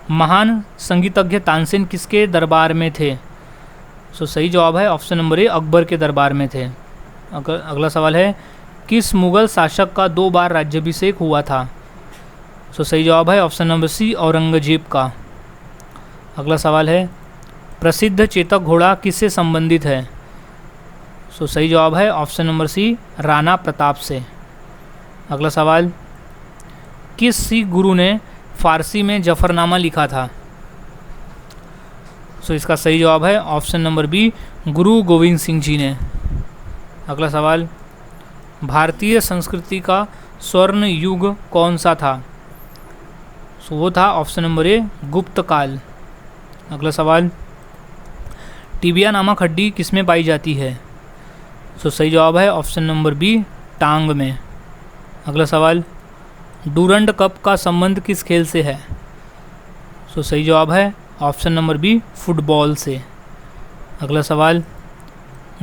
महान संगीतज्ञ तानसेन किसके दरबार में थे? सो सही जवाब है ऑप्शन नंबर ए, अकबर के दरबार में थे। अगला सवाल है, किस मुगल शासक का 2 बार राज्याभिषेक हुआ था? सो सही जवाब है ऑप्शन नंबर सी, औरंगजेब का। अगला सवाल है, प्रसिद्ध चेतक घोड़ा किससे संबंधित है? सो सही जवाब है option number C, Rana Pratap से। अगला सवाल, किस सिख गुरु ने फारसी में जफरनामा लिखा था? सो इसका सही जवाब है ऑप्शन नंबर बी, गुरु गोविंद सिंह जी ने। अगला सवाल, भारतीय संस्कृति का स्वर्ण युग कौन सा था? सो वो था ऑप्शन नंबर ए, गुप्त काल। अगला सवाल, टिबिया नामक हड्डी किसमें पाई जाती है? सो सही जवाब है ऑप्शन नंबर बी, टांग में। अगला सवाल, डूरंड कप का संबंध किस खेल से है? सो सही जवाब है ऑप्शन नंबर बी, फुटबॉल से। अगला सवाल,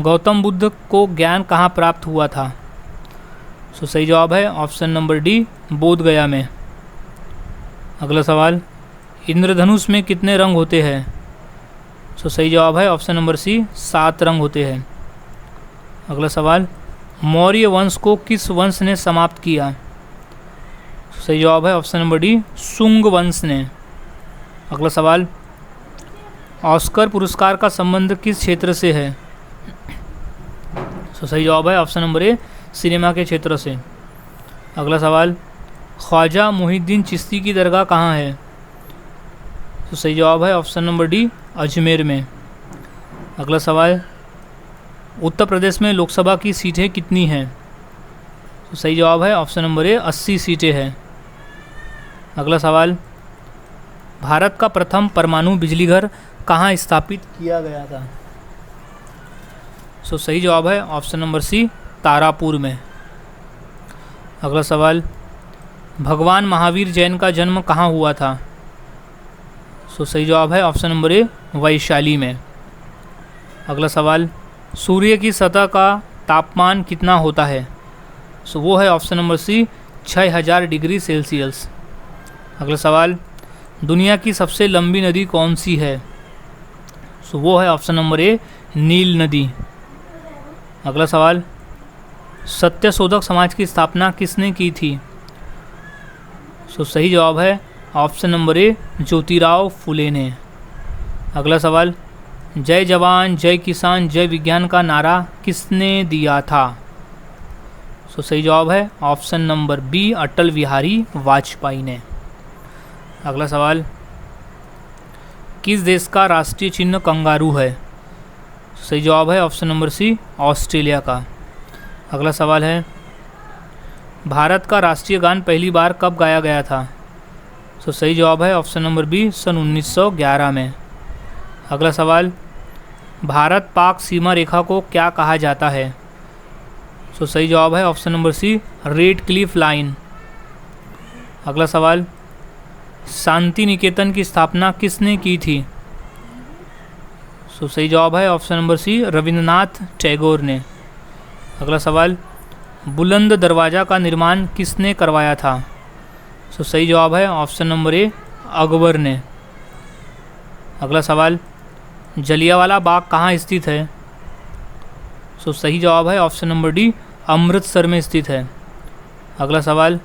गौतम बुद्ध को ज्ञान कहाँ प्राप्त हुआ था? सो सही जवाब है ऑप्शन नंबर डी, बोध गया में। अगला सवाल, इंद्रधनुष में कितने रंग होते हैं? सो सही जवाब है ऑप्शन नंबर सी, 7 रंग होते हैं। अगला सवाल, मौर्य वंश को किस वंश ने समाप्त किया? सही जवाब है ऑप्शन नंबर डी, शुंग वंश ने। अगला सवाल, ऑस्कर पुरस्कार का संबंध किस क्षेत्र से है? तो सही जवाब है ऑप्शन नंबर ए, सिनेमा के क्षेत्र से। अगला सवाल, ख्वाजा मुहिद्दीन चिश्ती की दरगाह कहाँ है? तो सही जवाब है ऑप्शन नंबर डी, अजमेर में। अगला सवाल, उत्तर प्रदेश में लोकसभा की सीटें कितनी हैं? तो सही जवाब है ऑप्शन नंबर ए, 80 सीटें हैं। अगला सवाल, भारत का प्रथम परमाणु बिजलीघर कहाँ स्थापित किया गया था? सो सही जवाब है ऑप्शन नंबर सी, तारापुर में। अगला सवाल, भगवान महावीर जैन का जन्म कहाँ हुआ था? सो सही जवाब है ऑप्शन नंबर ए, वैशाली में। अगला सवाल, सूर्य की सतह का तापमान कितना होता है? सो वो है option number C, 6000 degree Celsius. अगला सवाल, दुनिया की सबसे लंबी नदी कौन सी है? सो वो है ऑप्शन नंबर ए, नील नदी। अगला सवाल, सत्यशोधक समाज की स्थापना किसने की थी? सो सही जवाब है ऑप्शन नंबर ए, ज्योतिराव फुले ने। अगला सवाल, जय जवान जय किसान जय विज्ञान का नारा किसने दिया था? सो सही जवाब है option number B, Atal Bihari Vajpayee ने। अगला सवाल, किस देश का राष्ट्रीय चिन्ह कंगारू है? सही जवाब है ऑप्शन नंबर सी, ऑस्ट्रेलिया का। अगला सवाल है, भारत का राष्ट्रीय गान पहली बार कब गाया गया था? सो सही जवाब है ऑप्शन नंबर बी, सन 1911 में। अगला सवाल, भारत पाक सीमा रेखा को क्या कहा जाता है? सो सही जवाब है option number C, Radcliffe line. अगला सवाल, शांति निकेतन की स्थापना किसने की थी? सो सही जवाब है option number C, Rabindranath Tagore ने। अगला सवाल, बुलंद दरवाज़ा का निर्माण किसने करवाया था? सो सही जवाब है ऑप्शन नंबर ए, अकबर ने। अगला सवाल, जलियांवाला बाग कहाँ स्थित है? सो सही जवाब है ऑप्शन नंबर डी, अमृतसर में स्थित है। अगला सवाल,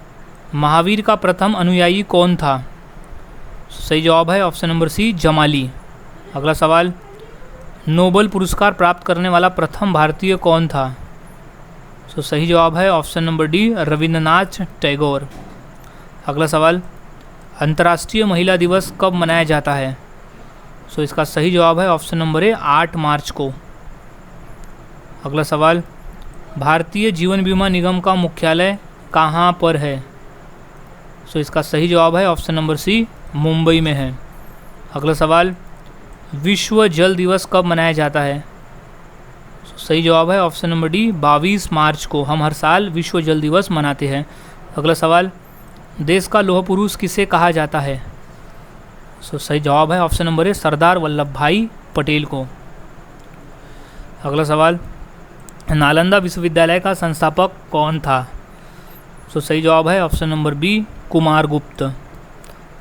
महावीर का प्रथम अनुयायी कौन था? सही जवाब है ऑप्शन नंबर सी, जमाली। अगला सवाल, नोबेल पुरस्कार प्राप्त करने वाला प्रथम भारतीय कौन था? सो सही जवाब है option number D, Rabindranath Tagore. अगला सवाल, अंतर्राष्ट्रीय महिला दिवस कब मनाया जाता है? सो इसका सही जवाब है ऑप्शन नंबर ए, 8 मार्च को। अगला सवाल, भारतीय जीवन बीमा निगम का मुख्यालय कहाँ पर है? सो इसका सही जवाब है ऑप्शन नंबर सी, मुंबई में है। अगला सवाल, विश्व जल दिवस कब मनाया जाता है? सही जवाब है ऑप्शन नंबर डी, 22 मार्च को। हम हर साल विश्व जल दिवस मनाते हैं। अगला सवाल, देश का लौह पुरुष किसे कहा जाता है? सही जवाब है ऑप्शन नंबर ए, सरदार वल्लभ भाई पटेल को। अगला सवाल, नालंदा विश्वविद्यालय का संस्थापक कौन था? सही जवाब है ऑप्शन नंबर बी, कुमारगुप्त।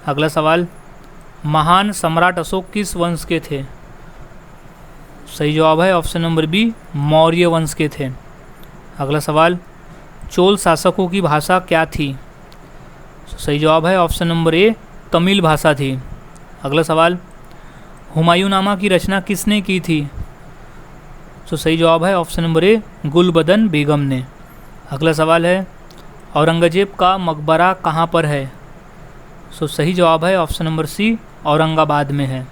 अगला सवाल, महान सम्राट अशोक किस वंश के थे? सही जवाब है ऑप्शन नंबर बी, मौर्य वंश के थे। अगला सवाल, चोल शासकों की भाषा क्या थी? सही जवाब है ऑप्शन नंबर ए, तमिल भाषा थी। अगला सवाल, हुमायूंनामा की रचना किसने की थी? सही जवाब है ऑप्शन नंबर ए, गुलबदन बेगम ने। अगला सवाल है, औरंगजेब का मकबरा कहाँ पर है? सही जवाब है ऑप्शन नंबर सी, औरंगाबाद में है।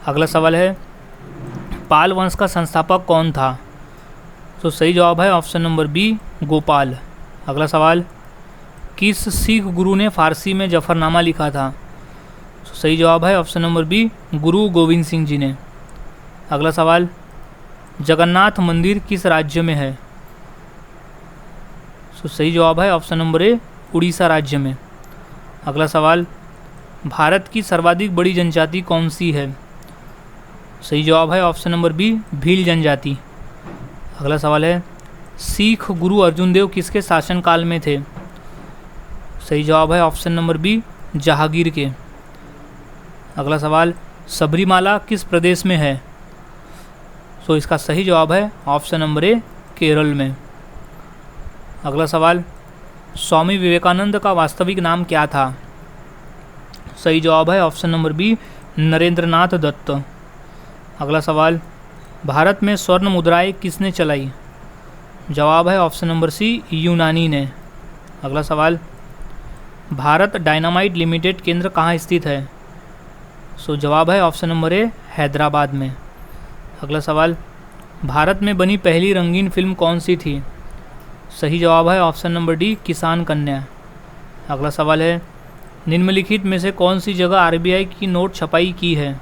अगला सवाल है, पाल वंश का संस्थापक कौन था? सही जवाब है ऑप्शन नंबर बी, गोपाल। अगला सवाल, किस सिख गुरु ने फारसी में जफरनामा लिखा था? सही जवाब है ऑप्शन नंबर बी, गुरु गोविंद सिंह जी ने। अगला सवाल, जगन्नाथ मंदिर किस राज्य में है? तो सही जवाब है ऑप्शन नंबर ए, उड़ीसा राज्य में। अगला सवाल, भारत की सर्वाधिक बड़ी जनजाति कौन सी है? सही जवाब है ऑप्शन नंबर बी, भील जनजाति। अगला सवाल है, सिख गुरु अर्जुन देव किसके शासनकाल में थे? सही जवाब है ऑप्शन नंबर बी, जहांगीर के। अगला सवाल, सबरीमाला किस प्रदेश में है? तो इसका सही जवाब है ऑप्शन नंबर ए, केरल में। अगला सवाल, स्वामी विवेकानंद का वास्तविक नाम क्या था? सही जवाब है option number B, Narendranath Datta. अगला सवाल, भारत में स्वर्ण मुद्राएं किसने चलाई? जवाब है ऑप्शन नंबर सी, यूनानी ने। अगला सवाल, भारत डायनामाइट लिमिटेड केंद्र कहाँ स्थित है? सो जवाब है ऑप्शन नंबर ए, हैदराबाद में। अगला सवाल, भारत में बनी पहली रंगीन फिल्म कौन सी थी? सही जवाब है ऑप्शन नंबर डी, किसान कन्या। अगला सवाल है, निम्नलिखित में से कौन सी जगह आरबीआई की नोट छपाई की है?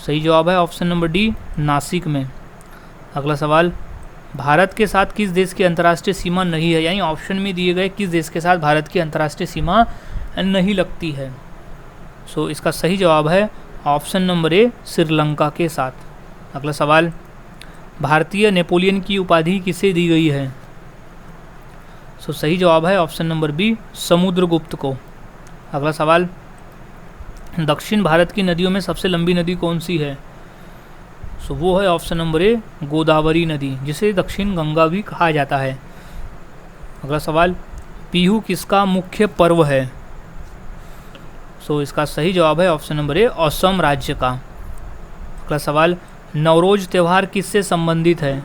सही जवाब है ऑप्शन नंबर डी, नासिक में। अगला सवाल, भारत के साथ किस देश की अंतर्राष्ट्रीय सीमा नहीं है? यानी ऑप्शन में दिए गए किस देश के साथ भारत की अंतर्राष्ट्रीय सीमा नहीं लगती है? सो इसका सही जवाब है ऑप्शन नंबर ए, श्रीलंका के साथ। अगला सवाल, भारतीय नेपोलियन की उपाधि किसे दी गई है? सो सही जवाब है ऑप्शन नंबर बी, समुद्रगुप्त को। अगला सवाल, दक्षिण भारत की नदियों में सबसे लंबी नदी कौन सी है? सो वो है ऑप्शन नंबर ए, गोदावरी नदी, जिसे दक्षिण गंगा भी कहा जाता है। अगला सवाल, बिहू किसका मुख्य पर्व है? सो इसका सही जवाब है ऑप्शन नंबर ए, असम राज्य का। अगला सवाल, नवरोज त्यौहार किससे संबंधित है?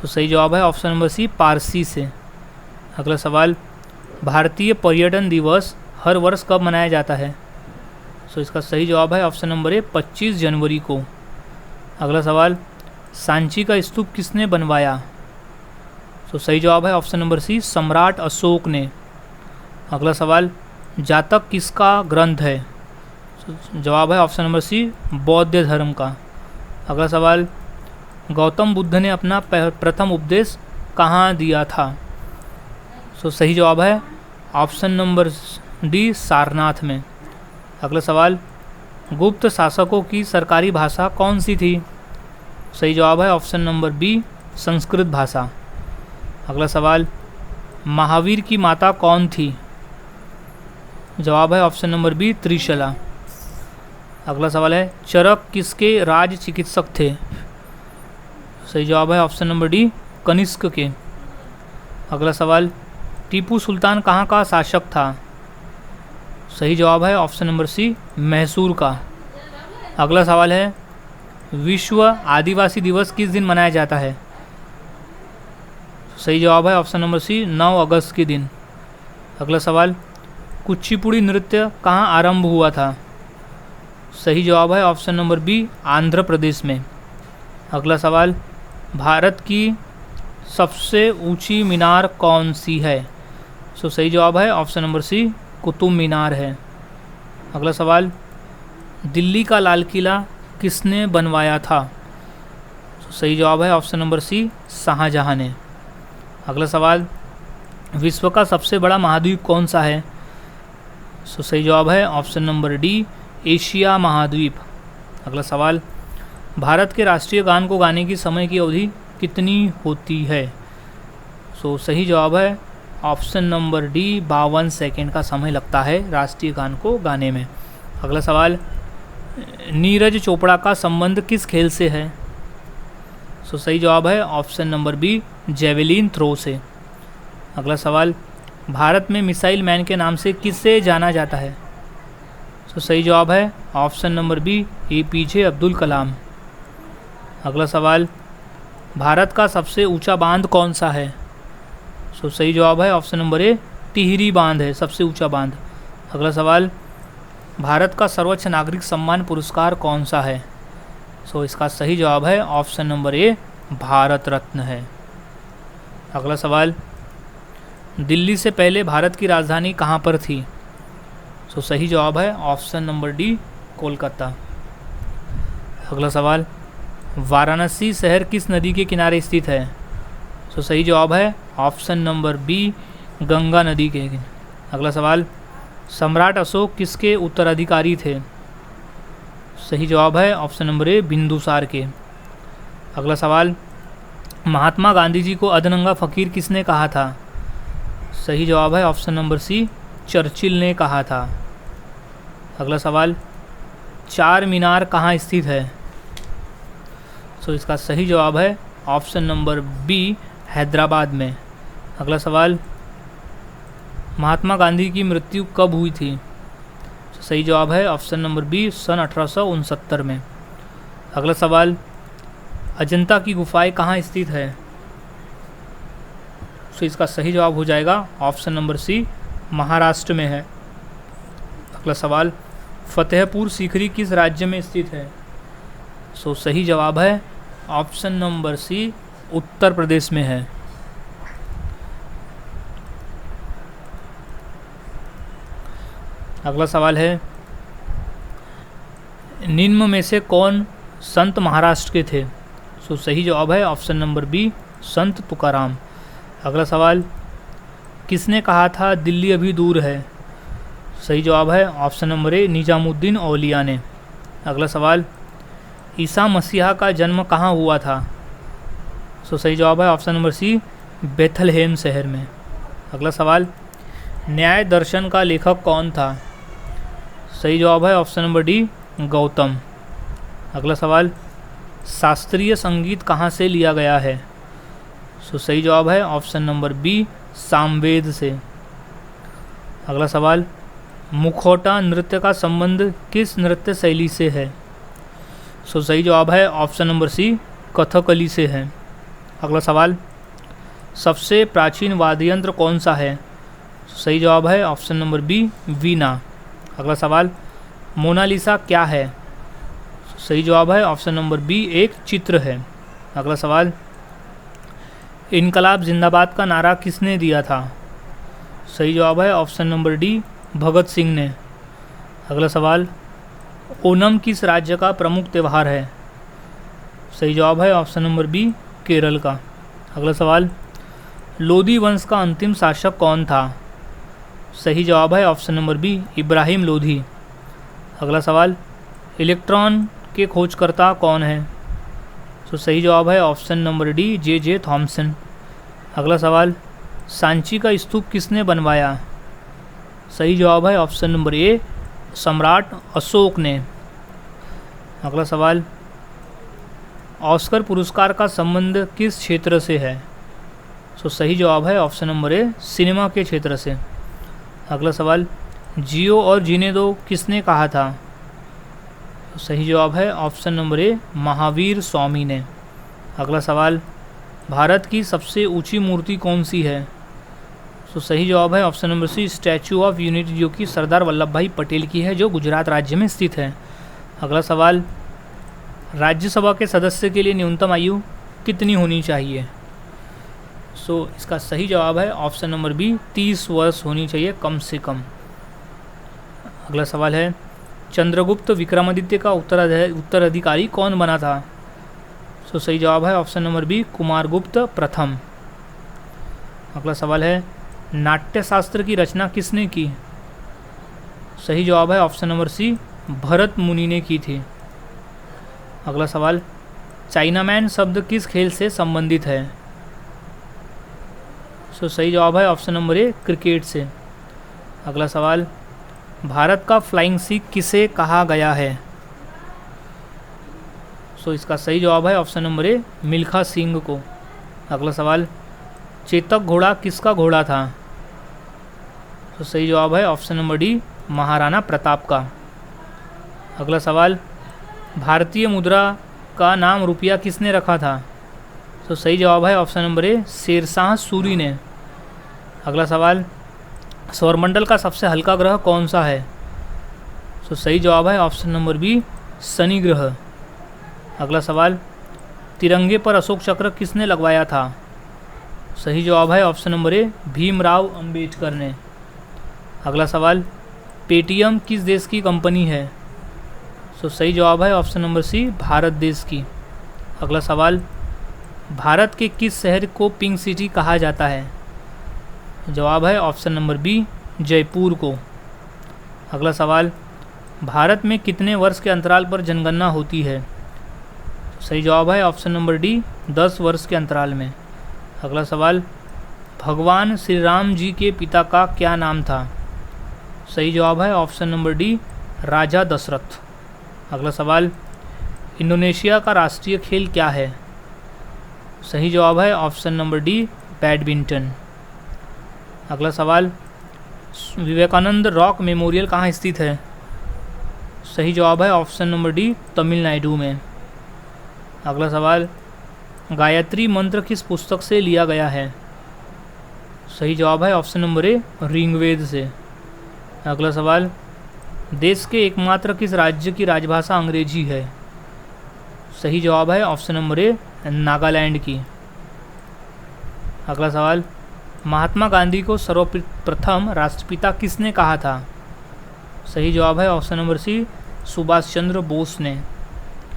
तो सही जवाब है ऑप्शन नंबर सी, पारसी से। अगला सवाल, भारतीय पर्यटन दिवस हर वर्ष कब मनाया जाता है? सो इसका सही जवाब है ऑप्शन नंबर ए, 25 जनवरी को। अगला सवाल, सांची का स्तूप किसने बनवाया? तो सही जवाब है ऑप्शन नंबर सी, सम्राट अशोक ने। अगला सवाल, जातक किसका ग्रंथ है? जवाब है ऑप्शन नंबर सी, बौद्ध धर्म का। अगला सवाल, गौतम बुद्ध ने अपना प्रथम उपदेश कहाँ दिया था? सो सही जवाब है ऑप्शन नंबर डी, सारनाथ में। अगला सवाल, गुप्त शासकों की सरकारी भाषा कौन सी थी? सही जवाब है ऑप्शन नंबर बी, संस्कृत भाषा। अगला सवाल, महावीर की माता कौन थी? जवाब है ऑप्शन नंबर बी, त्रिशला। अगला सवाल है, चरक किसके राज चिकित्सक थे? सही जवाब है ऑप्शन नंबर डी, कनिष्क के। अगला सवाल, टीपू सुल्तान कहाँ का शासक था? सही जवाब है ऑप्शन नंबर सी, मैसूर का। अगला सवाल है, विश्व आदिवासी दिवस किस दिन मनाया जाता है? सही जवाब है ऑप्शन नंबर सी, 9 अगस्त के दिन। अगला सवाल, कुचिपुड़ी नृत्य कहाँ आरंभ हुआ था? सही जवाब है option number B, Andhra Pradesh में। अगला सवाल, भारत की सबसे ऊंची मीनार कौन सी है? सो सही जवाब है ऑप्शन नंबर सी, कुतुब मीनार है। अगला सवाल, दिल्ली का लाल किला किसने बनवाया था? सो सही जवाब है ऑप्शन नंबर सी, शाहजहां ने। अगला सवाल, विश्व का सबसे बड़ा महाद्वीप कौन सा है? सो सही जवाब है ऑप्शन नंबर डी, एशिया महाद्वीप। अगला सवाल, भारत के राष्ट्रीय गान को गाने की समय की अवधि कितनी होती है? सो सही जवाब है ऑप्शन नंबर डी, 52 सेकेंड का समय लगता है राष्ट्रीय गान को गाने में। अगला सवाल, नीरज चोपड़ा का संबंध किस खेल से है? सो सही जवाब है option number B, javelin throw से। अगला सवाल, भारत में मिसाइल मैन के नाम से किससे जाना जाता है? सो सही जवाब है option number B, APJ Abdul Kalam. अगला सवाल, भारत का सबसे ऊंचा बांध कौन सा है? सो सही जवाब है ऑप्शन नंबर ए, टिहरी बांध है सबसे ऊंचा बांध। अगला सवाल, भारत का सर्वोच्च नागरिक सम्मान पुरस्कार कौन सा है? सो इसका सही जवाब है ऑप्शन नंबर ए, भारत रत्न है। अगला सवाल, दिल्ली से पहले भारत की राजधानी कहाँ पर थी? सो सही जवाब है ऑप्शन नंबर डी, कोलकाता। अगला सवाल, वाराणसी शहर किस नदी के किनारे स्थित है? सो सही जवाब है ऑप्शन नंबर बी, गंगा नदी के। अगला सवाल, सम्राट अशोक किसके उत्तराधिकारी थे? सही जवाब है ऑप्शन नंबर ए, बिंदुसार के। अगला सवाल, महात्मा गांधी जी को अधनंगा फ़कीर किसने कहा था? सही जवाब है ऑप्शन नंबर सी, चर्चिल ने कहा था। अगला सवाल, चार मीनार कहाँ स्थित है? सो इसका सही जवाब है ऑप्शन नंबर बी, हैदराबाद में। अगला सवाल, महात्मा गांधी की मृत्यु कब हुई थी? सही जवाब है ऑप्शन नंबर बी, सन 1869 में। अगला सवाल, अजंता की गुफाएं कहाँ स्थित है? सो इसका सही जवाब हो जाएगा ऑप्शन नंबर सी, महाराष्ट्र में है। अगला सवाल, फतेहपुर सीकरी किस राज्य में स्थित है? सो सही जवाब है ऑप्शन नंबर सी, उत्तर प्रदेश में है। अगला सवाल है, निम्न में से कौन संत महाराष्ट्र के थे? सो सही जवाब है ऑप्शन नंबर बी, संत तुकाराम। अगला सवाल, किसने कहा था दिल्ली अभी दूर है? सही जवाब है ऑप्शन नंबर ए, निजामुद्दीन औलिया ने। अगला सवाल, ईसा मसीहा का जन्म कहाँ हुआ था? सो सही जवाब है ऑप्शन नंबर सी, बेथलहेम शहर में। अगला सवाल, न्याय दर्शन का लेखक कौन था? सही जवाब है ऑप्शन नंबर डी, गौतम। अगला सवाल, शास्त्रीय संगीत कहाँ से लिया गया है? सो सही जवाब है ऑप्शन नंबर बी, सामवेद से। अगला सवाल, मुखौटा नृत्य का संबंध किस नृत्य शैली से है? सो सही जवाब है ऑप्शन नंबर सी, कथकली से है। अगला सवाल, सबसे प्राचीन वाद्य यंत्र कौन सा है? सही जवाब है ऑप्शन नंबर बी, वीणा। अगला सवाल, मोनालिसा क्या है? सही जवाब है ऑप्शन नंबर बी, एक चित्र है। अगला सवाल, इनकलाब जिंदाबाद का नारा किसने दिया था? सही जवाब है option number D, Bhagat Singh ने। अगला सवाल, ओणम किस राज्य का प्रमुख त्यौहार है? सही जवाब है ऑप्शन नंबर बी, केरल का। अगला सवाल, लोदी वंश का अंतिम शासक कौन था? सही जवाब है option number B, Ibrahim Lodi. अगला सवाल, इलेक्ट्रॉन के खोजकर्ता कौन है? तो सही जवाब है option number D, J Thomson. अगला सवाल, सांची का स्तूप किसने बनवाया? सही जवाब है ऑप्शन नंबर ए, सम्राट अशोक ने। अगला सवाल, ऑस्कर पुरस्कार का संबंध किस क्षेत्र से है? तो सही जवाब है ऑप्शन नंबर ए, सिनेमा के क्षेत्र से। अगला सवाल, जियो और जीने दो किसने कहा था? तो सही जवाब है ऑप्शन नंबर ए, महावीर स्वामी ने। अगला सवाल, भारत की सबसे ऊंची मूर्ति कौन सी है? तो सही जवाब है option number C, statue of unity, जो कि सरदार वल्लभ भाई पटेल की है, जो गुजरात राज्य में स्थित है। अगला सवाल, राज्यसभा के सदस्य के लिए न्यूनतम आयु कितनी होनी चाहिए? सो इसका सही जवाब है ऑप्शन नंबर बी, 30 वर्ष होनी चाहिए कम से कम। अगला सवाल है, चंद्रगुप्त विक्रमादित्य का उत्तराधिकारी कौन बना था? सो सही जवाब है ऑप्शन नंबर बी, कुमारगुप्त प्रथम। अगला सवाल है, नाट्यशास्त्र की रचना किसने की? सही जवाब है ऑप्शन नंबर सी, भरत मुनि ने की थी। अगला सवाल, चाइनामैन शब्द किस खेल से संबंधित है? सो सही जवाब है ऑप्शन नंबर ए, क्रिकेट से। अगला सवाल, भारत का फ्लाइंग सिख किसे कहा गया है? सो इसका सही जवाब है ऑप्शन नंबर ए, मिल्खा सिंह को। अगला सवाल, चेतक घोड़ा किसका घोड़ा था? तो सही जवाब है option number D, Maharana Pratap का। अगला सवाल, भारतीय मुद्रा का नाम रुपया किसने रखा था? तो सही जवाब है option number A, Sher Shah Suri ने। अगला सवाल, सौरमंडल का सबसे हल्का ग्रह कौन सा है? तो सही जवाब है ऑप्शन नंबर बी, शनि ग्रह। अगला सवाल, तिरंगे पर अशोक चक्र किसने लगवाया था? सही जवाब है ऑप्शन नंबर ए, भीमराव अंबेडकर ने। अगला सवाल, पेटीएम किस देश की कंपनी है? सो सही जवाब है ऑप्शन नंबर सी, भारत देश की। अगला सवाल, भारत के किस शहर को पिंक सिटी कहा जाता है? जवाब है ऑप्शन नंबर बी, जयपुर को। अगला सवाल, भारत में कितने वर्ष के अंतराल पर जनगणना होती है? सही जवाब है ऑप्शन नंबर डी, 10 वर्ष के अंतराल में। अगला सवाल, भगवान श्री राम जी के पिता का क्या नाम था? सही जवाब है ऑप्शन नंबर डी, राजा दशरथ। अगला सवाल, इंडोनेशिया का राष्ट्रीय खेल क्या है? सही जवाब है ऑप्शन नंबर डी, बैडमिंटन। अगला सवाल, विवेकानंद रॉक मेमोरियल कहाँ स्थित है? सही जवाब है ऑप्शन नंबर डी, तमिलनाडु में। अगला सवाल, गायत्री मंत्र किस पुस्तक से लिया गया है? सही जवाब है ऑप्शन नंबर ए, ऋग्वेद से। अगला सवाल, देश के एकमात्र किस राज्य की राजभाषा अंग्रेजी है? सही जवाब है ऑप्शन नंबर ए, नागालैंड की। अगला सवाल, महात्मा गांधी को सर्वप्रथम राष्ट्रपिता किसने कहा था? सही जवाब है ऑप्शन नंबर सी, सुभाष चंद्र बोस ने।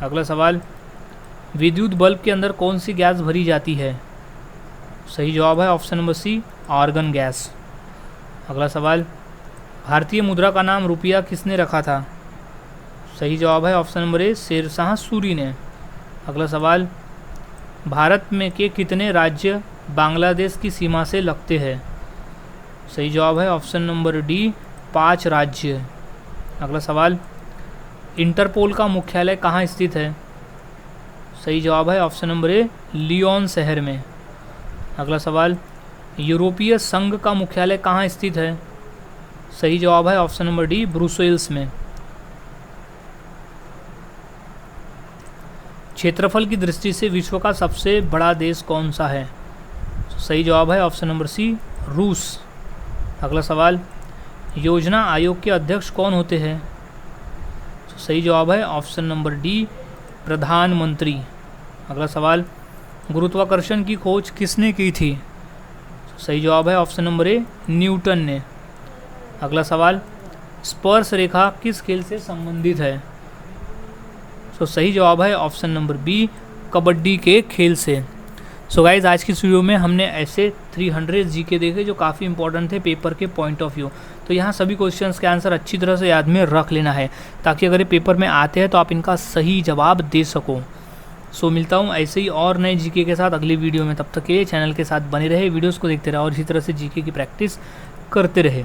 अगला सवाल, विद्युत बल्ब के अंदर कौन सी गैस भरी जाती है? सही जवाब है option number C, argon gas. अगला सवाल, भारतीय मुद्रा का नाम रुपया किसने रखा था? सही जवाब है option number A, Sher Shah Suri ने। अगला सवाल, भारत में के कितने राज्य बांग्लादेश की सीमा से लगते हैं? सही जवाब है ऑप्शन नंबर डी, 5 राज्य। अगला सवाल, इंटरपोल का मुख्यालय कहाँ स्थित है? सही जवाब है ऑप्शन नंबर ए, लियोन शहर में। अगला सवाल, यूरोपीय संघ का मुख्यालय कहाँ स्थित है? सही जवाब है ऑप्शन नंबर डी, ब्रुसेल्स में। क्षेत्रफल की दृष्टि से विश्व का सबसे बड़ा देश कौन सा है? सही जवाब है ऑप्शन नंबर सी, रूस। अगला सवाल, योजना आयोग के अध्यक्ष कौन होते हैं? सही जवाब है ऑप्शन नंबर डी, प्रधानमंत्री। अगला सवाल, गुरुत्वाकर्षण की खोज किसने की थी? सही जवाब है ऑप्शन नंबर ए, न्यूटन ने। अगला सवाल, स्पर्श रेखा किस खेल से संबंधित है? सही जवाब है ऑप्शन नंबर बी, कबड्डी के खेल से। गाइज, आज की इस वीडियो में हमने ऐसे 300 जीके देखे जो काफ़ी इंपॉर्टेंट थे पेपर के पॉइंट ऑफ व्यू। तो यहाँ सभी क्वेश्चंस के आंसर अच्छी तरह से याद में रख लेना है ताकि अगर ये पेपर में आते हैं तो आप इनका सही जवाब दे सको। मिलता हूँ ऐसे ही और नए जीके के साथ अगली वीडियो में। तब तक के लिए चैनल के साथ बने रहे, वीडियोज़ को देखते रहे और इसी तरह से जीके की प्रैक्टिस करते रहे।